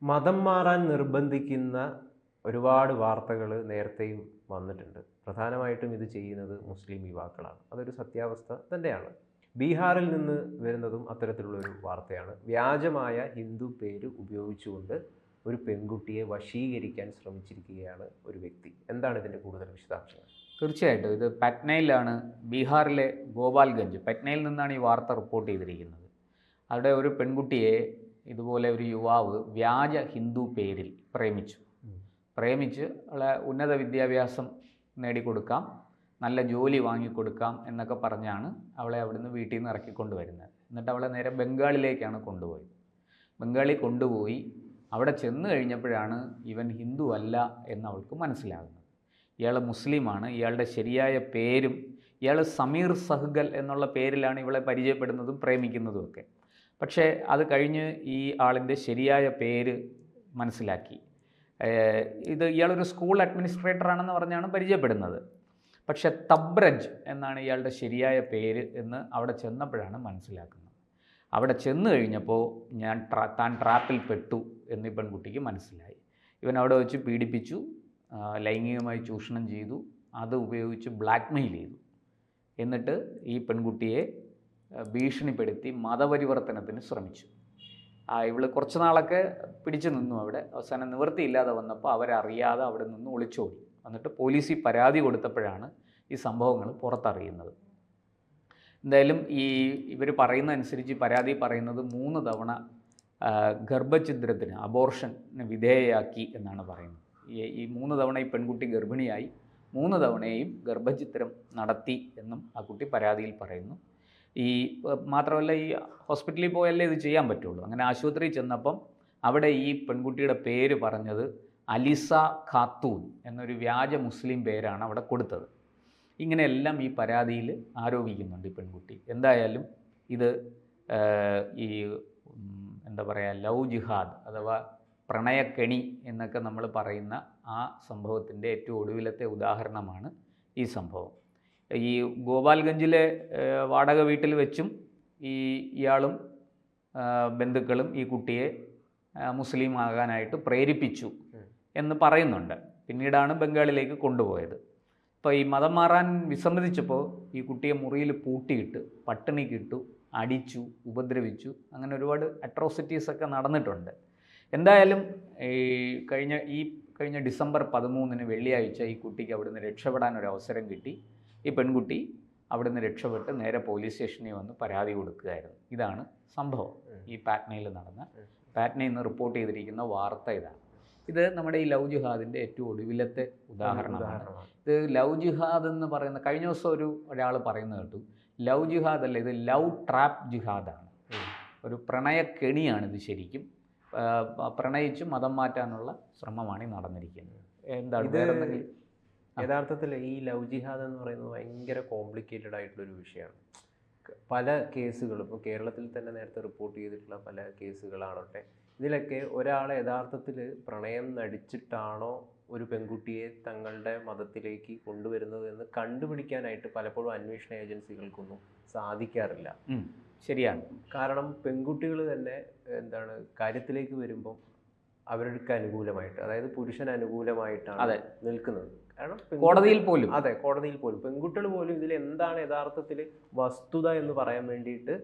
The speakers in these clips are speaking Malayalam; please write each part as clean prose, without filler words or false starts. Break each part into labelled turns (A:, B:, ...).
A: മതം മാറാൻ നിർബന്ധിക്കുന്ന ഒരുപാട് വാർത്തകൾ നേരത്തെയും വന്നിട്ടുണ്ട്. പ്രധാനമായിട്ടും ഇത് ചെയ്യുന്നത് മുസ്ലിം യുവാക്കളാണ്. അതൊരു സത്യാവസ്ഥ തന്നെയാണ്. ബീഹാറിൽ നിന്ന് വരുന്നതും അത്തരത്തിലുള്ളൊരു വാർത്തയാണ്. വ്യാജമായ ഹിന്ദു പേര് ഉപയോഗിച്ചുകൊണ്ട് ഒരു പെൺകുട്ടിയെ വശീകരിക്കാൻ ശ്രമിച്ചിരിക്കുകയാണ് ഒരു വ്യക്തി. എന്താണ് ഇതിൻ്റെ കൂടുതൽ വിശദാംശങ്ങൾ?
B: തീർച്ചയായിട്ടും ഇത് പറ്റ്നയിലാണ്, ബീഹാറിലെ ഗോപാൽഗഞ്ച് പറ്റ്നയിൽ നിന്നാണ് ഈ വാർത്ത റിപ്പോർട്ട് ചെയ്തിരിക്കുന്നത്. അവിടെ ഒരു പെൺകുട്ടിയെ ഇതുപോലെ ഒരു യുവാവ് വ്യാജ ഹിന്ദു പേരിൽ പ്രേമിച്ച് അവളെ ഉന്നത വിദ്യാഭ്യാസം നേടിക്കൊടുക്കാം, നല്ല ജോലി വാങ്ങിക്കൊടുക്കാം എന്നൊക്കെ പറഞ്ഞാണ് അവളെ അവിടുന്ന് വീട്ടിൽ നിന്ന് ഇറക്കിക്കൊണ്ട് വരുന്നത്. എന്നിട്ട് അവളെ നേരെ ബംഗാളിലേക്കാണ് കൊണ്ടുപോയത്. ബംഗാളിൽ കൊണ്ടുപോയി അവിടെ ചെന്ന് കഴിഞ്ഞപ്പോഴാണ് ഇവൻ ഹിന്ദു അല്ല എന്ന് അവൾക്ക് മനസ്സിലാകുന്നത്. ഇയാൾ മുസ്ലിമാണ്, ഇയാളുടെ ശരിയായ പേരും ഇയാൾ സമീർ സഹ്ഗൽ എന്നുള്ള പേരിലാണ് ഇവളെ പരിചയപ്പെടുന്നതും പ്രേമിക്കുന്നതും ഒക്കെ. പക്ഷേ അത് കഴിഞ്ഞ് ഈ ആളിൻ്റെ ശരിയായ പേര് മനസ്സിലാക്കി. ഇയാളൊരു സ്കൂൾ അഡ്മിനിസ്ട്രേറ്ററാണെന്ന് പറഞ്ഞാണ് പരിചയപ്പെടുന്നത്. പക്ഷെ തബ്രജ് എന്നാണ് ഇയാളുടെ ശരിയായ പേര് എന്ന് അവിടെ ചെന്നപ്പോഴാണ് മനസ്സിലാക്കുന്നത്. അവിടെ ചെന്ന് കഴിഞ്ഞപ്പോൾ താൻ ട്രാപ്പിൽ പെട്ടു എന്ന് ഈ പെൺകുട്ടിക്ക് മനസ്സിലായി. ഇവൻ അവിടെ വെച്ച് പീഡിപ്പിച്ചു, ലൈംഗികമായി ചൂഷണം ചെയ്തു, അത് ഉപയോഗിച്ച് ബ്ലാക്ക്മെയിൽ ചെയ്തു. എന്നിട്ട് ഈ പെൺകുട്ടിയെ ഭീഷണിപ്പെടുത്തി മതപരിവർത്തനത്തിന് ശ്രമിച്ചു. ഇവൾ കുറച്ച് നാളൊക്കെ പിടിച്ചു നിന്നു അവിടെ. അവസാനം നിവൃത്തിയില്ലാതെ വന്നപ്പോൾ അവരറിയാതെ അവിടെ നിന്ന് ഒളിച്ചോടി. എന്നിട്ട് പോലീസിൽ പരാതി കൊടുത്തപ്പോഴാണ് ഈ സംഭവങ്ങൾ പുറത്തറിയുന്നത്. എന്തായാലും ഇവർ പറയുന്നതനുസരിച്ച് പരാതി പറയുന്നത് 3 തവണ ഗർഭഛിദ്രത്തിന് അബോർഷന് വിധേയയാക്കി എന്നാണ് പറയുന്നത്. ഈ 3 തവണ ഈ പെൺകുട്ടി ഗർഭിണിയായി, 3 തവണയും ഗർഭഛിദ്രം നടത്തി എന്നും ആ കുട്ടി പരാതിയിൽ പറയുന്നു. മാത്രമല്ല ഈ ഹോസ്പിറ്റലിൽ പോയല്ലേ ഇത് ചെയ്യാൻ പറ്റുള്ളൂ. അങ്ങനെ ആശുപത്രിയിൽ ചെന്നപ്പം അവിടെ ഈ പെൺകുട്ടിയുടെ പേര് പറഞ്ഞത് അലിസ ഖാത്തൂൻ എന്നൊരു വ്യാജ മുസ്ലിം പേരാണ് അവിടെ കൊടുത്തത്. ഇങ്ങനെയെല്ലാം ഈ പരാതിയിൽ ആരോപിക്കുന്നുണ്ട് ഈ പെൺകുട്ടി. എന്തായാലും ഇത് എന്താ പറയുക, ലവ് ജിഹാദ് അഥവാ പ്രണയക്കെണി എന്നൊക്കെ നമ്മൾ പറയുന്ന ആ സംഭവത്തിൻ്റെ ഏറ്റവും ഒടുവിലത്തെ ഉദാഹരണമാണ് ഈ സംഭവം. ഈ ഗോപാൽഗഞ്ചിലെ വാടക വീട്ടിൽ വെച്ചും ഇയാളും ബന്ധുക്കളും ഈ കുട്ടിയെ മുസ്ലിം ആകാനായിട്ട് പ്രേരിപ്പിച്ചു എന്ന് പറയുന്നുണ്ട്. പിന്നീടാണ് ബംഗാളിലേക്ക് കൊണ്ടുപോയത്. അപ്പോൾ ഈ മതം മാറാൻ വിസമ്മതിച്ചപ്പോൾ ഈ കുട്ടിയെ മുറിയിൽ പൂട്ടിയിട്ട് പട്ടിണിക്കിട്ടു, അടിച്ചു, ഉപദ്രവിച്ചു. അങ്ങനെ ഒരുപാട് അട്രോസിറ്റീസൊക്കെ നടന്നിട്ടുണ്ട്. എന്തായാലും കഴിഞ്ഞ ഡിസംബർ 13 വെള്ളിയാഴ്ച ഈ കുട്ടിക്ക് അവിടുന്ന് രക്ഷപ്പെടാൻ ഒരു അവസരം കിട്ടി. ഈ പെൺകുട്ടി അവിടുന്ന് രക്ഷപ്പെട്ട് നേരെ പോലീസ് സ്റ്റേഷനിൽ വന്ന് പരാതി കൊടുക്കുകയായിരുന്നു. ഇതാണ് സംഭവം. ഈ പാറ്റ്നയിൽ നടന്ന, പാറ്റ്നയിൽ നിന്ന് റിപ്പോർട്ട് ചെയ്തിരിക്കുന്ന വാർത്ത ഇതാണ്. ഇത് നമ്മുടെ ഈ ലവ് ജിഹാദിൻ്റെ ഏറ്റവും ഒടുവിലത്തെ ഉദാഹരണമാണ്. ഇത് ലവ് ജിഹാദ് എന്ന് പറയുന്ന, കഴിഞ്ഞ ദിവസം ഒരാൾ പറയുന്നത് കേട്ടു, ലവ് ജിഹാദ് അല്ല, ഇത് ലവ് ട്രാപ്പ് ജിഹാദാണ്. ഒരു പ്രണയക്കെണിയാണ് ഇത്. ശരിക്കും പ്രണയിച്ച് മതം മാറ്റാനുള്ള ശ്രമമാണ് ഈ നടന്നിരിക്കുന്നത്. എന്താണ് വേറെ എന്തെങ്കിലും?
A: യഥാർത്ഥത്തിൽ ഈ ലവ് ജിഹാദ് എന്ന് പറയുന്നത് ഭയങ്കര കോംപ്ലിക്കേറ്റഡ് ആയിട്ടുള്ളൊരു വിഷയമാണ്. പല കേസുകളും ഇപ്പോൾ കേരളത്തിൽ തന്നെ നേരത്തെ റിപ്പോർട്ട് ചെയ്തിട്ടുള്ള പല കേസുകളാണട്ടെ, ഇതിലൊക്കെ ഒരാളെ യഥാർത്ഥത്തിൽ പ്രണയം നടിച്ചിട്ടാണോ ഒരു പെൺകുട്ടിയെ തങ്ങളുടെ മതത്തിലേക്ക് കൊണ്ടുവരുന്നത് എന്ന് കണ്ടുപിടിക്കാനായിട്ട് പലപ്പോഴും അന്വേഷണ ഏജൻസികൾക്കൊന്നും സാധിക്കാറില്ല.
B: ശരിയാണ്.
A: കാരണം പെൺകുട്ടികൾ തന്നെ കാര്യത്തിലേക്ക് വരുമ്പം അവർക്ക് അനുകൂലമായിട്ട്, അതായത് പുരുഷൻ അനുകൂലമായിട്ടാണ് നിൽക്കുന്നത്. കാരണം
B: കോടതിയിൽ പോലും
A: പെൺകുട്ടികൾ പോലും ഇതിൽ എന്താണ് യഥാർത്ഥത്തിൽ വസ്തുത എന്ന് പറയാൻ വേണ്ടിയിട്ട്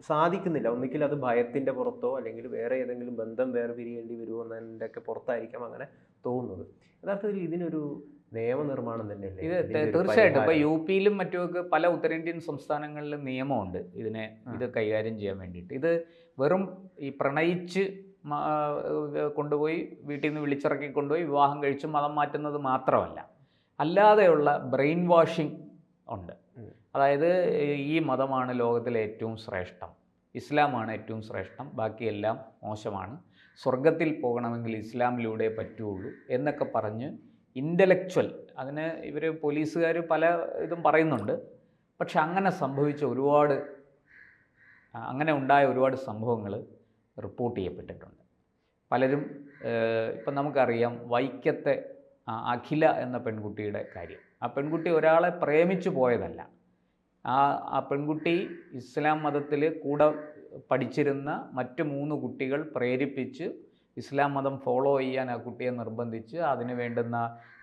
A: സാധിക്കുന്നില്ല. ഒന്നിക്കിൽ അത് ഭയത്തിൻ്റെ പുറത്തോ അല്ലെങ്കിൽ വേറെ ഏതെങ്കിലും ബന്ധം വേർപിരിയേണ്ടി വരുമോ എന്നതിൻ്റെ ഒക്കെ പുറത്തായിരിക്കാം അങ്ങനെ തോന്നുന്നത്. യഥാർത്ഥത്തിൽ ഇതിനൊരു നിയമനിർമ്മാണം തന്നെയല്ലേ
B: ഇത്? തീർച്ചയായിട്ടും. ഇപ്പോൾ UP-യിലും മറ്റുമൊക്കെ പല ഉത്തരേന്ത്യൻ സംസ്ഥാനങ്ങളിലും നിയമമുണ്ട് ഇത് കൈകാര്യം ചെയ്യാൻ വേണ്ടിയിട്ട്. ഇത് വെറും ഈ പ്രണയിച്ച് കൊണ്ടുപോയി വീട്ടിൽ നിന്ന് വിളിച്ചിറക്കി കൊണ്ടുപോയി വിവാഹം കഴിച്ച് മതം മാറ്റുന്നത് മാത്രമല്ല, അല്ലാതെയുള്ള ബ്രെയിൻ വാഷിംഗ് ഉണ്ട്. അതായത് ഈ മതമാണ് ലോകത്തിലെ ഏറ്റവും ശ്രേഷ്ഠം, ഇസ്ലാമാണ് ഏറ്റവും ശ്രേഷ്ഠം, ബാക്കിയെല്ലാം മോശമാണ്, സ്വർഗത്തിൽ പോകണമെങ്കിൽ ഇസ്ലാമിലൂടെ പറ്റുള്ളൂ എന്നൊക്കെ പറഞ്ഞ് ഇൻ്റലക്ച്വൽ, അതിന് ഇവർ പോലീസുകാർ പല ഇതും പറയുന്നുണ്ട്. പക്ഷെ അങ്ങനെ ഉണ്ടായ ഒരുപാട് സംഭവങ്ങൾ റിപ്പോർട്ട് ചെയ്യപ്പെട്ടിട്ടുണ്ട്. പലരും ഇപ്പം നമുക്കറിയാം വൈക്കത്തെ അഖില എന്ന പെൺകുട്ടിയുടെ കാര്യം. ആ പെൺകുട്ടി ഒരാളെ പ്രേമിച്ചു പോയതല്ല. ആ പെൺകുട്ടി ഇസ്ലാം മതത്തിൽ കൂടെ പഠിച്ചിരുന്ന മറ്റ് 3 കുട്ടികൾ പ്രേരിപ്പിച്ച് ഇസ്ലാം മതം ഫോളോ ചെയ്യാൻ ആ കുട്ടിയെ നിർബന്ധിച്ച് അതിന് വേണ്ടുന്ന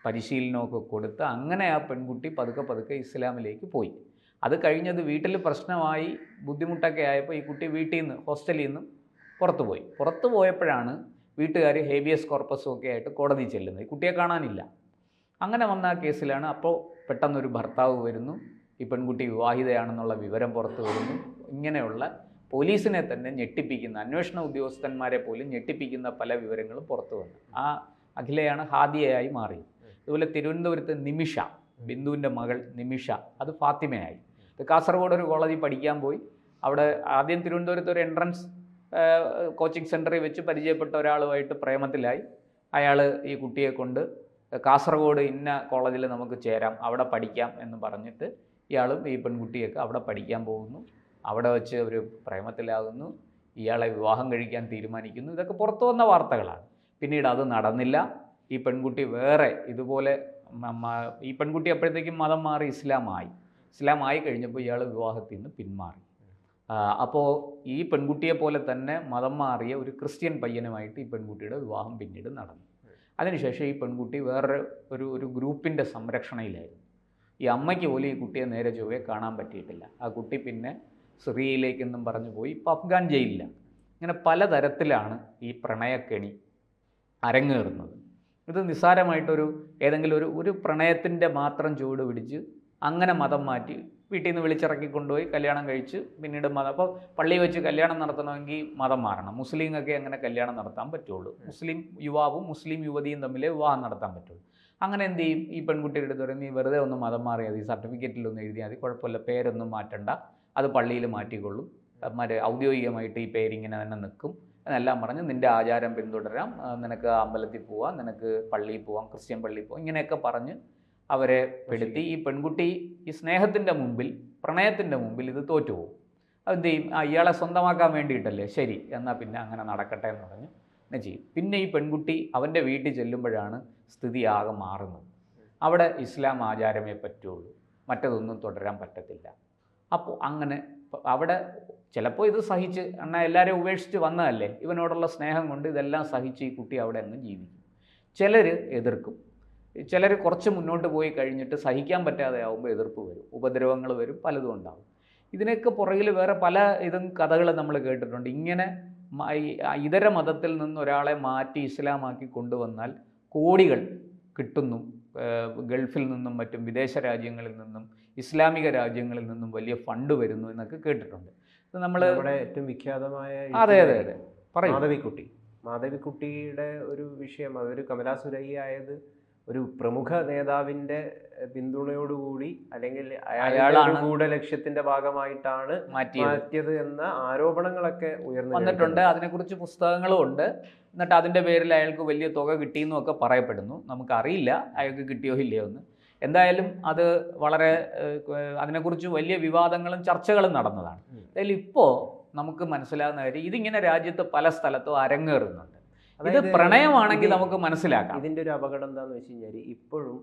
B: പരിശീലനമൊക്കെ കൊടുത്ത് അങ്ങനെ ആ പെൺകുട്ടി പതുക്കെ പതുക്കെ ഇസ്ലാമിലേക്ക് പോയി. അത് കഴിഞ്ഞത് വീട്ടിൽ പ്രശ്നമായി ബുദ്ധിമുട്ടൊക്കെ ആയപ്പോൾ ഈ കുട്ടി വീട്ടിൽ നിന്ന് ഹോസ്റ്റലിൽ നിന്ന് പുറത്തു പോയപ്പോഴാണ് വീട്ടുകാർ ഹേബിയസ് കോർപ്പസും ഒക്കെ ആയിട്ട് കോടതി ചെല്ലുന്നത്. ഈ കുട്ടിയെ കാണാനില്ല. അങ്ങനെ വന്ന ആ കേസിലാണ് അപ്പോൾ പെട്ടെന്നൊരു ഭർത്താവ് വരുന്നു, ഈ പെൺകുട്ടി വിവാഹിതയാണെന്നുള്ള വിവരം പുറത്തു വരുന്നു. ഇങ്ങനെയുള്ള പോലീസിനെ തന്നെ ഞെട്ടിപ്പിക്കുന്ന, അന്വേഷണ ഉദ്യോഗസ്ഥന്മാരെ പോലും ഞെട്ടിപ്പിക്കുന്ന പല വിവരങ്ങളും പുറത്തു വന്നു. ആ അഖിലയാണ് ഹാദിയയായി മാറിയത്. അതുപോലെ തിരുവനന്തപുരത്ത് നിമിഷ, ബിന്ദുവിൻ്റെ മകൾ നിമിഷ, അത് ഫാത്തിമയായി. കാസർഗോഡ് ഒരു കോളേജിൽ പഠിക്കാൻ പോയി. അവിടെ ആദ്യം തിരുവനന്തപുരത്ത് ഒരു എൻട്രൻസ് കോച്ചിങ് സെൻറ്ററിൽ വെച്ച് പരിചയപ്പെട്ട ഒരാളുമായിട്ട് പ്രേമത്തിലായി. അയാൾ ഈ കുട്ടിയെ കൊണ്ട് കാസർഗോഡ് ഇന്ന കോളേജിൽ നമുക്ക് ചേരാം, അവിടെ പഠിക്കാം എന്ന് പറഞ്ഞിട്ട് ഇയാളും ഈ പെൺകുട്ടിയൊക്കെ അവിടെ പഠിക്കാൻ പോകുന്നു. അവിടെ വെച്ച് ഒരു പ്രേമത്തിലാകുന്നു. ഇയാളെ വിവാഹം കഴിക്കാൻ തീരുമാനിക്കുന്നു. ഇതൊക്കെ പുറത്തു വന്ന വാർത്തകളാണ്. പിന്നീട് അത് നടന്നില്ല. ഈ പെൺകുട്ടി വേറെ ഇതുപോലെ ഈ പെൺകുട്ടി അപ്പോഴത്തേക്കും മതം മാറി ഇസ്ലാമായി കഴിഞ്ഞപ്പോൾ ഇയാൾ വിവാഹത്തിൽ നിന്ന് പിന്മാറി. അപ്പോൾ ഈ പെൺകുട്ടിയെ പോലെ തന്നെ മതം മാറിയ ഒരു ക്രിസ്ത്യൻ പയ്യനുമായിട്ട് ഈ പെൺകുട്ടിയുടെ വിവാഹം പിന്നീട് നടന്നു. അതിനുശേഷം ഈ പെൺകുട്ടി വേറൊരു ഒരു ഗ്രൂപ്പിൻ്റെ സംരക്ഷണയിലായിരുന്നു. ഈ അമ്മയ്ക്ക് പോലും ഈ കുട്ടിയെ നേരെ ചൊവ്വേ കാണാൻ പറ്റിയിട്ടില്ല. ആ കുട്ടി പിന്നെ സിറിയയിലേക്കെന്നും പറഞ്ഞു പോയി. ഇപ്പോൾ അഫ്ഗാൻ ജയിലിലാണ്. ഇങ്ങനെ പലതരത്തിലാണ് ഈ പ്രണയക്കെണി അരങ്ങേറുന്നത്. ഇത് നിസ്സാരമായിട്ടൊരു ഏതെങ്കിലും ഒരു പ്രണയത്തിൻ്റെ മാത്രം ചുവട് പിടിച്ച് അങ്ങനെ മതം മാറ്റി വീട്ടിൽ നിന്ന് വിളിച്ചിറക്കി കൊണ്ടുപോയി കല്യാണം കഴിച്ച് പിന്നീട് മതം. അപ്പോൾ പള്ളിയിൽ വെച്ച് കല്യാണം നടത്തണമെങ്കിൽ മതം മാറണം. മുസ്ലിങ്ങൾക്ക് അങ്ങനെ കല്യാണം നടത്താൻ പറ്റുള്ളൂ. മുസ്ലിം യുവാവും മുസ്ലിം യുവതിയും തമ്മിൽ വിവാഹം നടത്താൻ പറ്റുള്ളൂ. അങ്ങനെ എന്ത് ചെയ്യും? ഈ പെൺകുട്ടിയുടെ അടുത്ത് പറയും, നീ വെറുതെ ഒന്ന് മതം മാറിയാൽ മതി, സർട്ടിഫിക്കറ്റിലൊന്നും എഴുതിയാൽ മതി, കുഴപ്പമില്ല, പേരൊന്നും മാറ്റണ്ട, അത് പള്ളിയിൽ മാറ്റിക്കൊള്ളും, ഔദ്യോഗികമായിട്ട് ഈ പേരിങ്ങനെ തന്നെ നിൽക്കും എന്നെല്ലാം പറഞ്ഞ് നിൻ്റെ ആചാരം പിന്തുടരാം, നിനക്ക് അമ്പലത്തിൽ പോവാം, നിനക്ക് പള്ളിയിൽ പോവാം, ക്രിസ്ത്യൻ പള്ളിയിൽ പോവാം, ഇങ്ങനെയൊക്കെ പറഞ്ഞ് അവരെ പെടുത്തി ഈ പെൺകുട്ടി ഈ സ്നേഹത്തിൻ്റെ മുമ്പിൽ, പ്രണയത്തിൻ്റെ മുമ്പിൽ ഇത് തോറ്റുപോകും. അതെന്ത് ചെയ്യും? ഇയാളെ സ്വന്തമാക്കാൻ വേണ്ടിയിട്ടല്ലേ, ശരി എന്നാൽ പിന്നെ അങ്ങനെ നടക്കട്ടെ എന്ന് പറഞ്ഞ് എന്നെ ചെയ്യും. പിന്നെ ഈ പെൺകുട്ടി അവൻ്റെ വീട്ടിൽ ചെല്ലുമ്പോഴാണ് സ്ഥിതി ആകെ മാറുന്നത്. അവിടെ ഇസ്ലാം ആചാരമേ പറ്റുള്ളൂ, മറ്റതൊന്നും തുടരാൻ പറ്റത്തില്ല. അപ്പോൾ അങ്ങനെ അവിടെ ചിലപ്പോൾ ഇത് സഹിച്ച്, എന്നാൽ എല്ലാവരെയും ഉപേക്ഷിച്ച് വന്നതല്ലേ, ഇവനോടുള്ള സ്നേഹം കൊണ്ട് ഇതെല്ലാം സഹിച്ച് ഈ കുട്ടി അവിടെ അങ്ങ് ജീവിക്കും. ചിലർ എതിർക്കും. ചിലർ കുറച്ച് മുന്നോട്ട് പോയി കഴിഞ്ഞിട്ട് സഹിക്കാൻ പറ്റാതെ ആകുമ്പോൾ എതിർപ്പ് വരും, ഉപദ്രവങ്ങൾ വരും, പലതും ഉണ്ടാകും. ഇതിനൊക്കെ പുറകിൽ വേറെ പല കഥകൾ നമ്മൾ കേട്ടിട്ടുണ്ട്. ഇങ്ങനെ ഇതര മതത്തിൽ നിന്ന് ഒരാളെ മാറ്റി ഇസ്ലാമാക്കി കൊണ്ടുവന്നാൽ കോടികൾ കിട്ടുന്നു. ഗൾഫിൽ നിന്നും മറ്റും വിദേശ രാജ്യങ്ങളിൽ നിന്നും ഇസ്ലാമിക രാജ്യങ്ങളിൽ നിന്നും വലിയ ഫണ്ട് വരുന്നു എന്നൊക്കെ കേട്ടിട്ടുണ്ട്. നമ്മൾ
A: ഏറ്റവും വിഖ്യാതമായ
B: പറയും
A: മാധവിക്കുട്ടിയുടെ ഒരു വിഷയം, അതൊരു കമലാസുരയ്യായത് ഒരു പ്രമുഖ നേതാവിന്റെ പിന്തുണയോടുകൂടി അല്ലെങ്കിൽ അയാളുടെ ഗൂഢലക്ഷ്യത്തിന്റെ ഭാഗമായിട്ടാണ് മാറ്റിയത് എന്ന ആരോപണങ്ങളൊക്കെ
B: വന്നിട്ടുണ്ട്. അതിനെക്കുറിച്ച് പുസ്തകങ്ങളും ഉണ്ട്. എന്നിട്ട് അതിൻ്റെ പേരിൽ അയാൾക്ക് വലിയ തുക കിട്ടിയെന്നും ഒക്കെ പറയപ്പെടുന്നു. നമുക്കറിയില്ല അയാൾക്ക് കിട്ടിയോ ഇല്ലയോ എന്ന്. എന്തായാലും അത് വളരെ അതിനെക്കുറിച്ച് വലിയ വിവാദങ്ങളും ചർച്ചകളും നടന്നതാണ്. അതിൽ ഇപ്പോൾ നമുക്ക് മനസ്സിലാകുന്ന കാര്യം, ഇതിങ്ങനെ രാജ്യത്ത് പല സ്ഥലത്തും അരങ്ങേറുന്നുണ്ട്. ഇത് പ്രണയമാണെങ്കിൽ നമുക്ക് മനസ്സിലാക്കാം.
A: ഇതിൻ്റെ ഒരു അപകടം എന്താണെന്ന് വെച്ച് കഴിഞ്ഞാൽ, ഇപ്പോഴും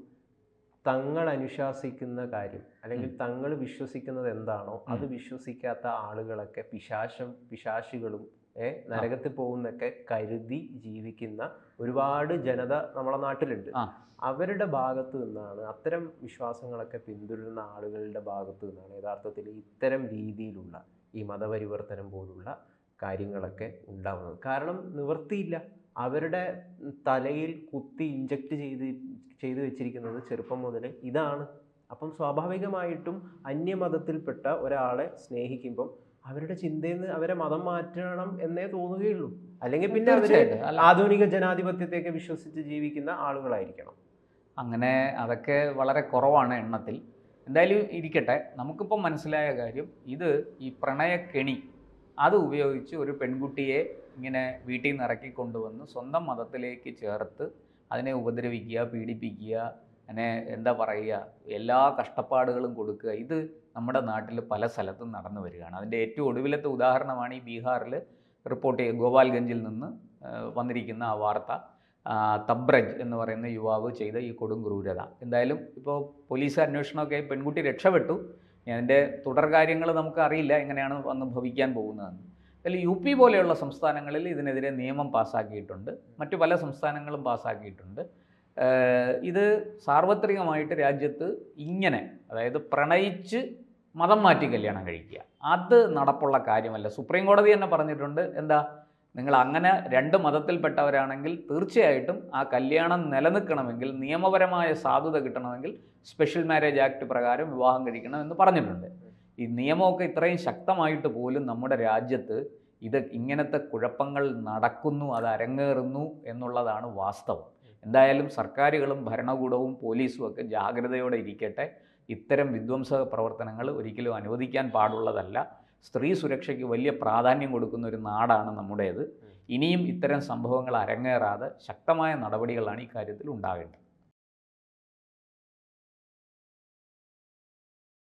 A: തങ്ങൾ അനുശാസിക്കുന്ന കാര്യം അല്ലെങ്കിൽ തങ്ങൾ വിശ്വസിക്കുന്നത് എന്താണോ അത് വിശ്വസിക്കാത്ത ആളുകളൊക്കെ പിശാശികളും നരകത്തിൽ പോകുന്നൊക്കെ കരുതി ജീവിക്കുന്ന ഒരുപാട് ജനത നമ്മളെ നാട്ടിലുണ്ട്. അവരുടെ ഭാഗത്ത് നിന്നാണ്, അത്തരം വിശ്വാസങ്ങളൊക്കെ പിന്തുടരുന്ന ആളുകളുടെ ഭാഗത്ത് നിന്നാണ് യഥാർത്ഥത്തിൽ ഇത്തരം രീതിയിലുള്ള ഈ മതപരിവർത്തനം പോലുള്ള കാര്യങ്ങളൊക്കെ ഉണ്ടാവുന്നത്. കാരണം നിവൃത്തിയില്ല. അവരുടെ തലയിൽ കുത്തി ഇഞ്ചക്ട് ചെയ്ത് വെച്ചിരിക്കുന്നത് ചെറുപ്പം മുതൽ ഇതാണ്. അപ്പം സ്വാഭാവികമായിട്ടും അന്യമതത്തിൽപ്പെട്ട ഒരാളെ സ്നേഹിക്കുമ്പം അവരുടെ ചിന്തയിൽ നിന്ന് അവരെ മതം മാറ്റണം എന്നേ തോന്നുകയുള്ളൂ. അല്ലെങ്കിൽ പിന്നെ അവര് ആധുനിക ജനാധിപത്യത്തെയൊക്കെ വിശ്വസിച്ച് ജീവിക്കുന്ന ആളുകളായിരിക്കണം.
B: അങ്ങനെ അതൊക്കെ വളരെ കുറവാണ് എണ്ണത്തിൽ. എന്തായാലും ഇരിക്കട്ടെ. നമുക്കിപ്പോൾ മനസ്സിലായ കാര്യം, ഇത് ഈ പ്രണയക്കെണി അത് ഉപയോഗിച്ച് ഒരു പെൺകുട്ടിയെ ഇങ്ങനെ വീട്ടിൽ നിന്ന് ഇറക്കിക്കൊണ്ടുവന്ന് സ്വന്തം മതത്തിലേക്ക് ചേർത്ത് അതിനെ ഉപദ്രവിക്കുക, പീഡിപ്പിക്കുക, അങ്ങനെ എന്താ പറയുക, എല്ലാ കഷ്ടപ്പാടുകളും കൊടുക്കുക. ഇത് നമ്മുടെ നാട്ടിൽ പല സ്ഥലത്തും നടന്നു വരികയാണ്. അതിൻ്റെ ഏറ്റവും ഒടുവിലത്തെ ഉദാഹരണമാണ് ഈ ബീഹാറിൽ റിപ്പോർട്ട് ചെയ്ത് ഗോപാൽഗഞ്ചിൽ നിന്ന് വന്നിരിക്കുന്ന ആ വാർത്ത. തബ്രജ് എന്ന് പറയുന്ന യുവാവ് ചെയ്ത ഈ കൊടും ക്രൂരത. എന്തായാലും ഇപ്പോൾ പോലീസ് അന്വേഷണമൊക്കെ പെൺകുട്ടി രക്ഷപ്പെട്ടു. അതിൻ്റെ തുടർ കാര്യങ്ങൾ നമുക്ക് അറിയില്ല എങ്ങനെയാണ് വന്ന് ഭവിക്കാൻ പോകുന്നതെന്ന്. അതിൽ യു പി പോലെയുള്ള സംസ്ഥാനങ്ങളിൽ ഇതിനെതിരെ നിയമം പാസ്സാക്കിയിട്ടുണ്ട്, മറ്റു പല സംസ്ഥാനങ്ങളും പാസ്സാക്കിയിട്ടുണ്ട്. ഇത് സാർവത്രികമായിട്ട് രാജ്യത്ത് ഇങ്ങനെ, അതായത് പ്രണയിച്ച് മതം മാറ്റി കല്യാണം കഴിക്കുക, അത് നടപ്പുള്ള കാര്യമല്ല. സുപ്രീം കോടതി തന്നെ പറഞ്ഞിട്ടുണ്ട്, എന്താ, നിങ്ങൾ അങ്ങനെ രണ്ട് മതത്തിൽപ്പെട്ടവരാണെങ്കിൽ തീർച്ചയായിട്ടും ആ കല്യാണം നിലനിൽക്കണമെങ്കിൽ, നിയമപരമായ സാധുത കിട്ടണമെങ്കിൽ സ്പെഷ്യൽ മാരേജ് ആക്ട് പ്രകാരം വിവാഹം കഴിക്കണം എന്ന് പറഞ്ഞിട്ടുണ്ട്. ഈ നിയമമൊക്കെ ഇത്രയും ശക്തമായിട്ട് പോലും നമ്മുടെ രാജ്യത്ത് ഇങ്ങനത്തെ കുഴപ്പങ്ങൾ നടക്കുന്നു, അത് അരങ്ങേറുന്നു എന്നുള്ളതാണ് വാസ്തവം. എന്തായാലും സർക്കാരുകളും ഭരണകൂടവും പോലീസും ഒക്കെ ജാഗ്രതയോടെ ഇരിക്കട്ടെ. ഇത്തരം വിധ്വംസക പ്രവർത്തനങ്ങൾ ഒരിക്കലും അനുവദിക്കാൻ പാടുള്ളതല്ല. സ്ത്രീ സുരക്ഷയ്ക്ക് വലിയ പ്രാധാന്യം കൊടുക്കുന്ന ഒരു നാടാണ് നമ്മുടേത്. ഇനിയും ഇത്തരം സംഭവങ്ങൾ അരങ്ങേറാതെ ശക്തമായ നടപടികളാണ് ഇക്കാര്യത്തിൽ ഉണ്ടാകേണ്ടത്.